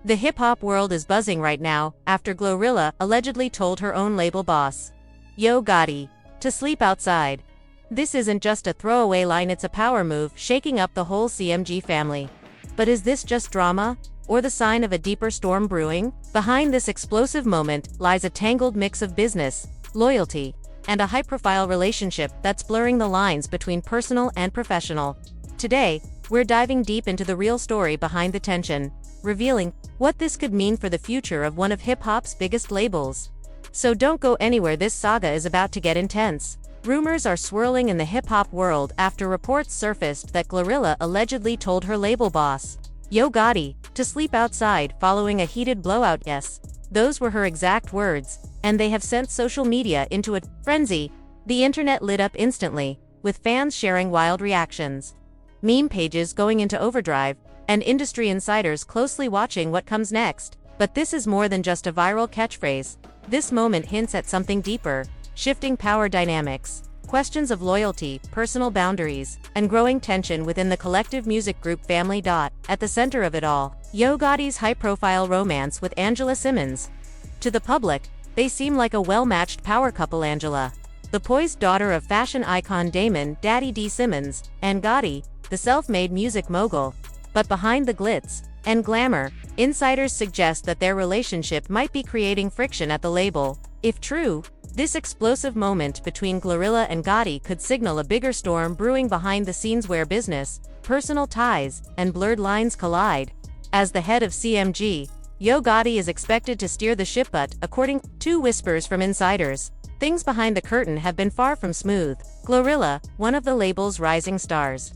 The hip-hop world is buzzing right now, after GloRilla allegedly told her own label boss, Yo Gotti, to sleep outside. This isn't just a throwaway line, it's a power move shaking up the whole CMG family. But is this just drama, or the sign of a deeper storm brewing? Behind this explosive moment lies a tangled mix of business, loyalty, and a high-profile relationship that's blurring the lines between personal and professional. Today, we're diving deep into the real story behind the tension, revealing what this could mean for the future of one of hip-hop's biggest labels. So don't go anywhere, this saga is about to get intense. Rumors are swirling in the hip-hop world after reports surfaced that GloRilla allegedly told her label boss, Yo Gotti, to sleep outside following a heated blowout. Yes, those were her exact words, and they have sent social media into a frenzy. The internet lit up instantly, with fans sharing wild reactions, meme pages going into overdrive, and industry insiders closely watching what comes next. But this is more than just a viral catchphrase. This moment hints at something deeper: shifting power dynamics, questions of loyalty, personal boundaries, and growing tension within the collective music group family. At the center of it all, Yo Gotti's high-profile romance with Angela Simmons. To the public, they seem like a well-matched power couple. Angela, the poised daughter of fashion icon Damon Daddy D Simmons, and Gotti, the self-made music mogul. But behind the glitz and glamour, insiders suggest that their relationship might be creating friction at the label. If true, this explosive moment between GloRilla and Gotti could signal a bigger storm brewing behind the scenes where business, personal ties, and blurred lines collide. As the head of CMG, Yo Gotti is expected to steer the ship, but, according to whispers from insiders, things behind the curtain have been far from smooth. GloRilla, one of the label's rising stars,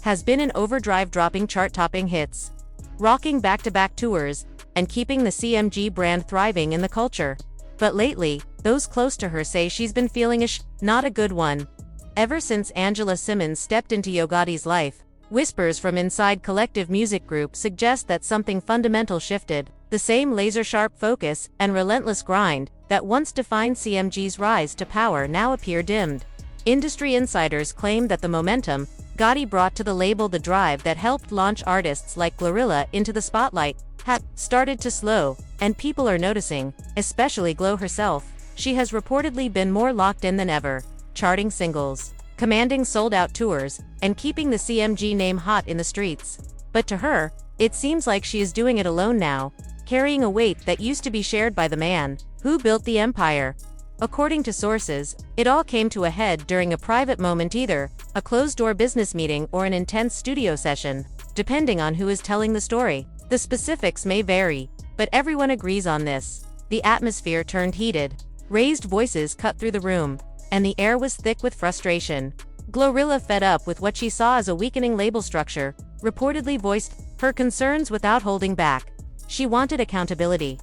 has been in overdrive, dropping chart-topping hits, rocking back-to-back tours, and keeping the CMG brand thriving in the culture. But lately, those close to her say she's been feeling not a good one. Ever since Angela Simmons stepped into Yo Gotti's life, whispers from inside collective music group suggest that something fundamental shifted. The same laser-sharp focus and relentless grind that once defined CMG's rise to power now appear dimmed. Industry insiders claim that the momentum Gotti brought to the label, the drive that helped launch artists like GloRilla into the spotlight, had started to slow, and people are noticing, especially Glo herself. She has reportedly been more locked in than ever, charting singles, commanding sold-out tours, and keeping the CMG name hot in the streets. But to her, it seems like she is doing it alone now, carrying a weight that used to be shared by the man who built the empire. According to sources, it all came to a head during a private moment, either a closed-door business meeting or an intense studio session, depending on who is telling the story. The specifics may vary, but everyone agrees on this. The atmosphere turned heated, raised voices cut through the room, and the air was thick with frustration. GloRilla, fed up with what she saw as a weakening label structure, reportedly voiced her concerns without holding back. She wanted accountability.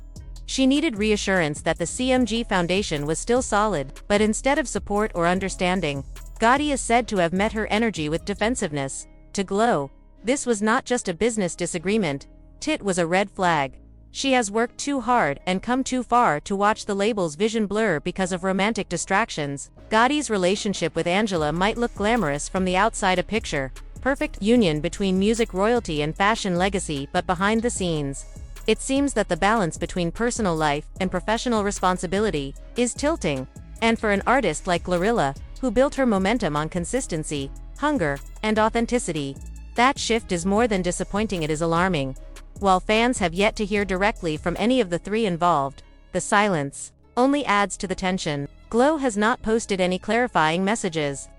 She needed reassurance that the CMG foundation was still solid, but instead of support or understanding, Gotti is said to have met her energy with defensiveness. To Glo, this was not just a business disagreement, it was a red flag. She has worked too hard and come too far to watch the label's vision blur because of romantic distractions. Gotti's relationship with Angela might look glamorous from the outside, a picture perfect union between music royalty and fashion legacy, but behind the scenes, it seems that the balance between personal life and professional responsibility is tilting. And for an artist like GloRilla, who built her momentum on consistency, hunger, and authenticity, that shift is more than disappointing, it is alarming. While fans have yet to hear directly from any of the three involved, the silence only adds to the tension. Glo has not posted any clarifying messages.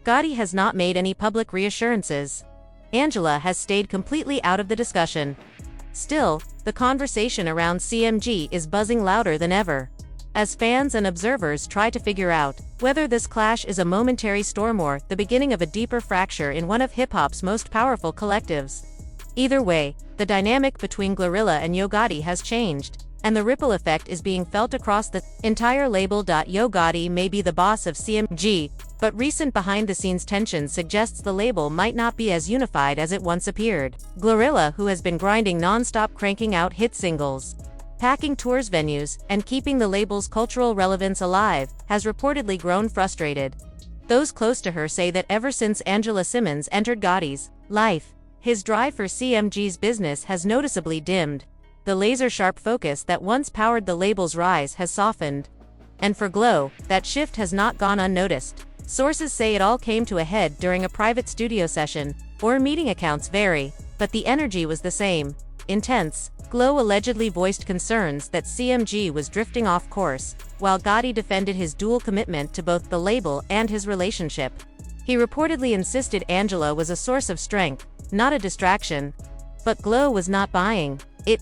Gotti has not made any public reassurances. Angela has stayed completely out of the discussion. Still, the conversation around CMG is buzzing louder than ever, as fans and observers try to figure out whether this clash is a momentary storm or the beginning of a deeper fracture in one of hip-hop's most powerful collectives. Either way, the dynamic between GloRilla and Yo Gotti has changed, and the ripple effect is being felt across the entire label. Yo Gotti may be the boss of CMG, but recent behind-the-scenes tension suggests the label might not be as unified as it once appeared. GloRilla, who has been grinding non-stop, cranking out hit singles, packing tours venues, and keeping the label's cultural relevance alive, has reportedly grown frustrated. Those close to her say that ever since Angela Simmons entered Gotti's life, his drive for CMG's business has noticeably dimmed. the laser-sharp focus that once powered the label's rise has softened. And for Glo, that shift has not gone unnoticed. Sources say it all came to a head during a private studio session, or meeting accounts vary, but the energy was the same. Intense. Glo allegedly voiced concerns that CMG was drifting off course, while Gotti defended his dual commitment to both the label and his relationship. He reportedly insisted Angela was a source of strength, not a distraction. But Glo was not buying it.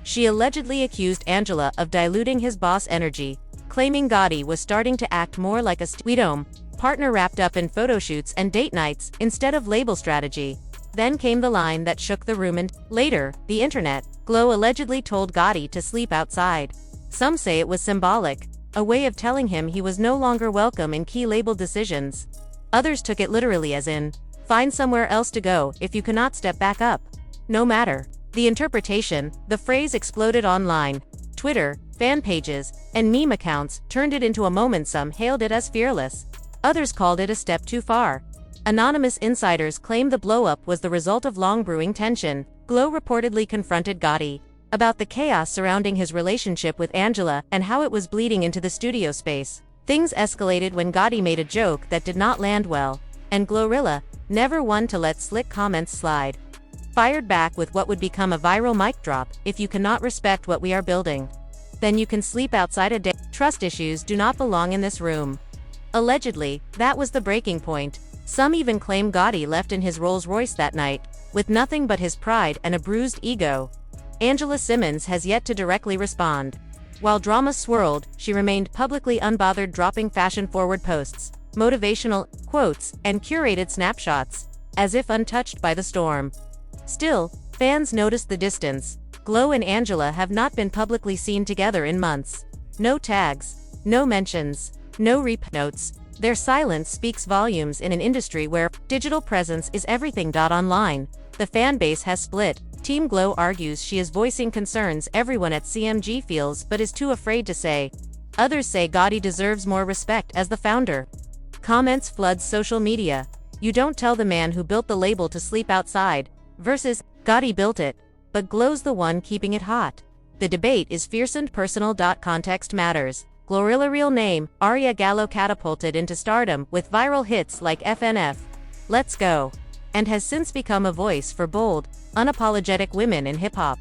She allegedly accused Angela of diluting his boss energy, claiming Gotti was starting to act more like a stay-at-home partner wrapped up in photo shoots and date nights instead of label strategy. Then came the line that shook the room, and later, the internet. Glo allegedly told Gotti to sleep outside. Some say it was symbolic, a way of telling him he was no longer welcome in key label decisions. Others took it literally, as in, find somewhere else to go if you cannot step back up. No matter the interpretation, the phrase exploded online. Twitter, fan pages, and meme accounts turned it into a moment. Some hailed it as fearless. Others called it a step too far. Anonymous insiders claim the blow-up was the result of long-brewing tension. Glo reportedly confronted Gotti about the chaos surrounding his relationship with Angela and how it was bleeding into the studio space. Things escalated when Gotti made a joke that did not land well, and GloRilla, never one to let slick comments slide, fired back with what would become a viral mic drop: "If you cannot respect what we are building, then you can sleep outside a day." Trust issues do not belong in this room. Allegedly, that was the breaking point. Some even claim Gotti left in his Rolls-Royce that night, with nothing but his pride and a bruised ego. Angela Simmons has yet to directly respond. While drama swirled, she remained publicly unbothered, dropping fashion-forward posts, motivational quotes, and curated snapshots, as if untouched by the storm. Still, fans noticed the distance. Glo and Angela have not been publicly seen together in months. No tags, no mentions, no notes. Their silence speaks volumes in an industry where digital presence is everything. Online, the fanbase has split. Team Glo argues she is voicing concerns everyone at CMG feels but is too afraid to say. Others say Gotti deserves more respect as the founder. Comments flood social media. "You don't tell the man who built the label to sleep outside," versus "Gotti built it, but Glo's the one keeping it hot." The debate is fierce and personal. Context matters. GloRilla real name, Aria Gallo, catapulted into stardom with viral hits like FNF, Let's Go, and has since become a voice for bold, unapologetic women in hip-hop.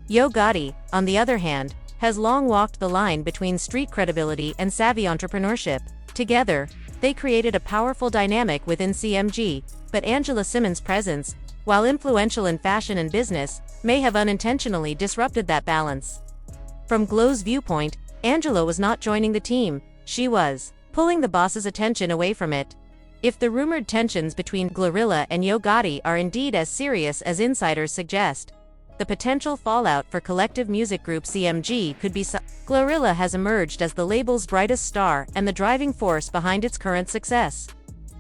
Yo Gotti, on the other hand, has long walked the line between street credibility and savvy entrepreneurship. Together, they created a powerful dynamic within CMG, but Angela Simmons' presence, while influential in fashion and business, may have unintentionally disrupted that balance. From Glo's viewpoint, Angela was not joining the team, she was pulling the boss's attention away from it. If the rumored tensions between GloRilla and Yo Gotti are indeed as serious as insiders suggest, the potential fallout for collective music group CMG could be GloRilla has emerged as the label's brightest star and the driving force behind its current success.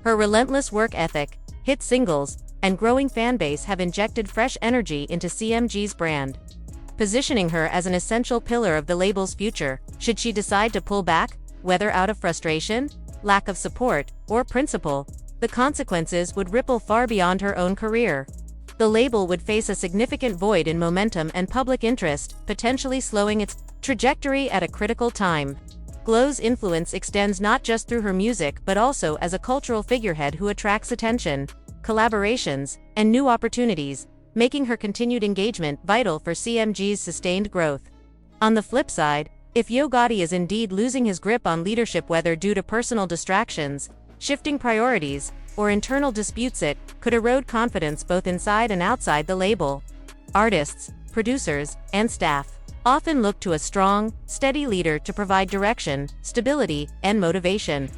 Her relentless work ethic, hit singles, and growing fanbase have injected fresh energy into CMG's brand, positioning her as an essential pillar of the label's future. Should she decide to pull back, whether out of frustration, lack of support, or principle, the consequences would ripple far beyond her own career. The label would face a significant void in momentum and public interest, potentially slowing its trajectory at a critical time. Glo's influence extends not just through her music but also as a cultural figurehead who attracts attention, collaborations, and new opportunities, making her continued engagement vital for CMG's sustained growth. On the flip side, if Yo Gotti is indeed losing his grip on leadership, whether due to personal distractions, shifting priorities, or internal disputes, it could erode confidence both inside and outside the label. Artists, producers, and staff often look to a strong, steady leader to provide direction, stability, and motivation.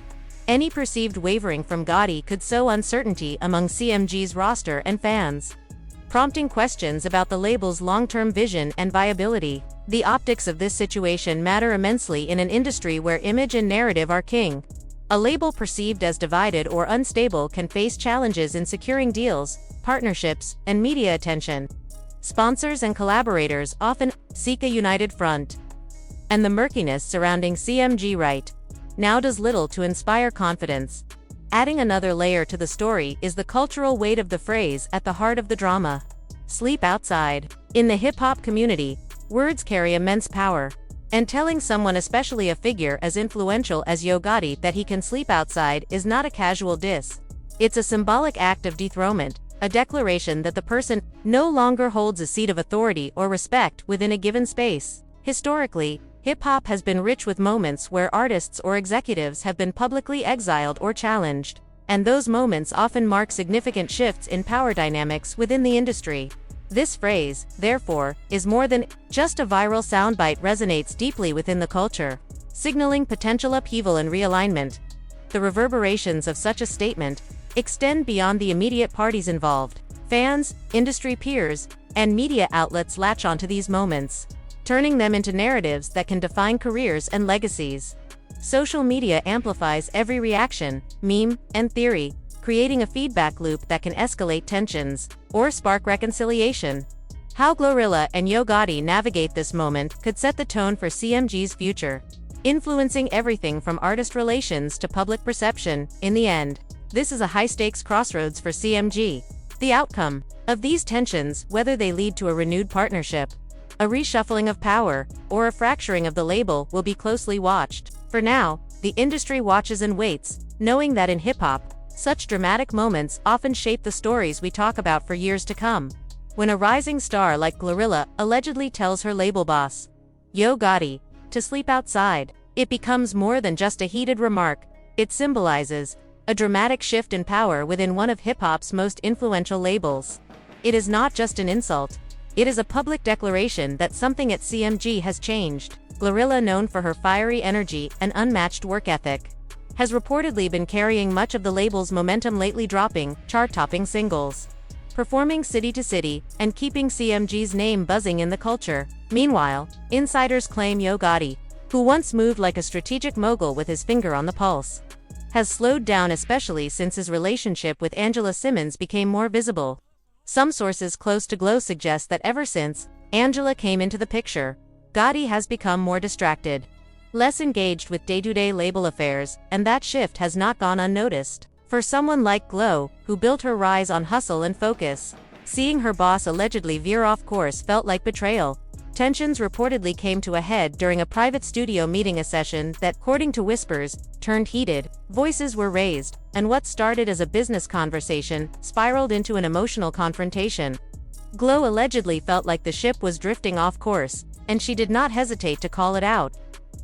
Any perceived wavering from Gotti could sow uncertainty among CMG's roster and fans, prompting questions about the label's long-term vision and viability. The optics of this situation matter immensely in an industry where image and narrative are king. A label perceived as divided or unstable can face challenges in securing deals, partnerships, and media attention. Sponsors and collaborators often seek a united front, and the murkiness surrounding CMG right now does little to inspire confidence. Adding another layer to the story is the cultural weight of the phrase at the heart of the drama. Sleep outside. In the hip-hop community, Words carry immense power. And telling someone, especially a figure as influential as Yo Gotti, that he can sleep outside is not a casual diss. It's a symbolic act of dethronement, a declaration that the person no longer holds a seat of authority or respect within a given space. Historically, hip-hop has been rich with moments where artists or executives have been publicly exiled or challenged, and those moments often mark significant shifts in power dynamics within the industry. This phrase, therefore, is more than just a viral soundbite, resonates deeply within the culture, signaling potential upheaval and realignment. The reverberations of such a statement extend beyond the immediate parties involved. Fans, industry peers, and media outlets latch onto these moments, turning them into narratives that can define careers and legacies. Social media amplifies every reaction, meme, and theory, creating a feedback loop that can escalate tensions or spark reconciliation. How GloRilla and Yo Gotti navigate this moment could set the tone for CMG's future, influencing everything from artist relations to public perception. In the end, this is a high-stakes crossroads for CMG. The outcome of these tensions, whether they lead to a renewed partnership, a reshuffling of power, or a fracturing of the label, will be closely watched. For now, the industry watches and waits, knowing that in hip-hop, such dramatic moments often shape the stories we talk about for years to come. When a rising star like GloRilla allegedly tells her label boss, Yo Gotti, to sleep outside, it becomes more than just a heated remark. It symbolizes a dramatic shift in power within one of hip-hop's most influential labels. It is not just an insult. It is a public declaration that something at CMG has changed. GloRilla, known for her fiery energy and unmatched work ethic, has reportedly been carrying much of the label's momentum lately, dropping chart-topping singles, performing city to city, and keeping CMG's name buzzing in the culture. Meanwhile, insiders claim Yo Gotti, who once moved like a strategic mogul with his finger on the pulse, has slowed down, especially since his relationship with Angela Simmons became more visible. Some sources close to Glo suggest that ever since Angela came into the picture, Gotti has become more distracted, less engaged with day-to-day label affairs, and that shift has not gone unnoticed. For someone like Glo, who built her rise on hustle and focus, seeing her boss allegedly veer off course felt like betrayal. Tensions reportedly came to a head during a private studio meeting, a session that, according to whispers, turned heated. Voices were raised, and what started as a business conversation spiraled into an emotional confrontation. Glo allegedly felt like the ship was drifting off course, and she did not hesitate to call it out.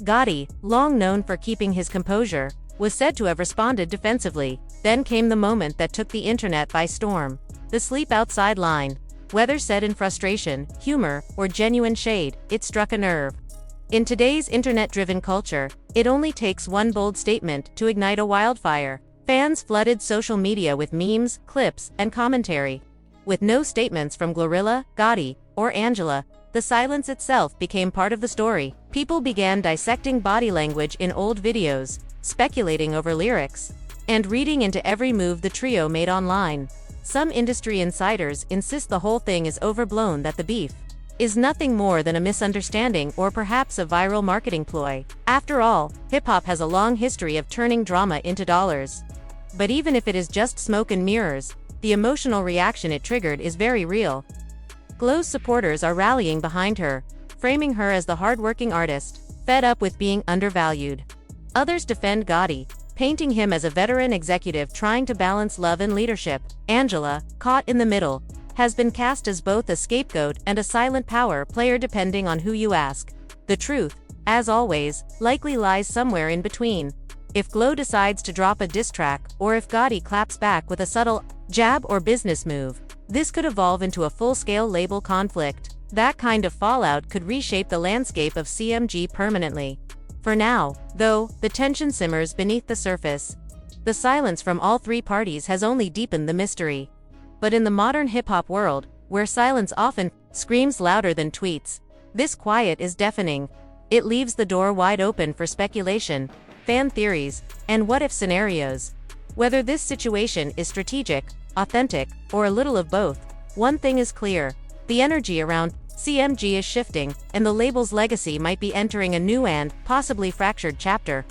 Gotti, long known for keeping his composure, was said to have responded defensively. Then came the moment that took the internet by storm. The sleep outside line. Whether said in frustration, humor, or genuine shade, it struck a nerve. In today's internet-driven culture, it only takes one bold statement to ignite a wildfire. Fans flooded social media with memes, clips, and commentary. With no statements from GloRilla, Gotti, or Angela, the silence itself became part of the story. People began dissecting body language in old videos, speculating over lyrics, and reading into every move the trio made online. Some industry insiders insist the whole thing is overblown, that the beef is nothing more than a misunderstanding or perhaps a viral marketing ploy. After all, hip-hop has a long history of turning drama into dollars. But even if it is just smoke and mirrors, the emotional reaction it triggered is very real. Glo's supporters are rallying behind her, framing her as the hard-working artist, fed up with being undervalued. Others defend Gotti, painting him as a veteran executive trying to balance love and leadership. Angela, caught in the middle, has been cast as both a scapegoat and a silent power player, depending on who you ask. The truth, as always, likely lies somewhere in between. If Glo decides to drop a diss track, or if Gotti claps back with a subtle jab or business move, this could evolve into a full-scale label conflict. That kind of fallout could reshape the landscape of CMG permanently. For now, though, the tension simmers beneath the surface. The silence from all three parties has only deepened the mystery. But in the modern hip-hop world, where silence often screams louder than tweets, this quiet is deafening. It leaves the door wide open for speculation, fan theories, and what-if scenarios. Whether this situation is strategic, authentic, or a little of both, one thing is clear: the energy around CMG is shifting, and the label's legacy might be entering a new and possibly fractured chapter.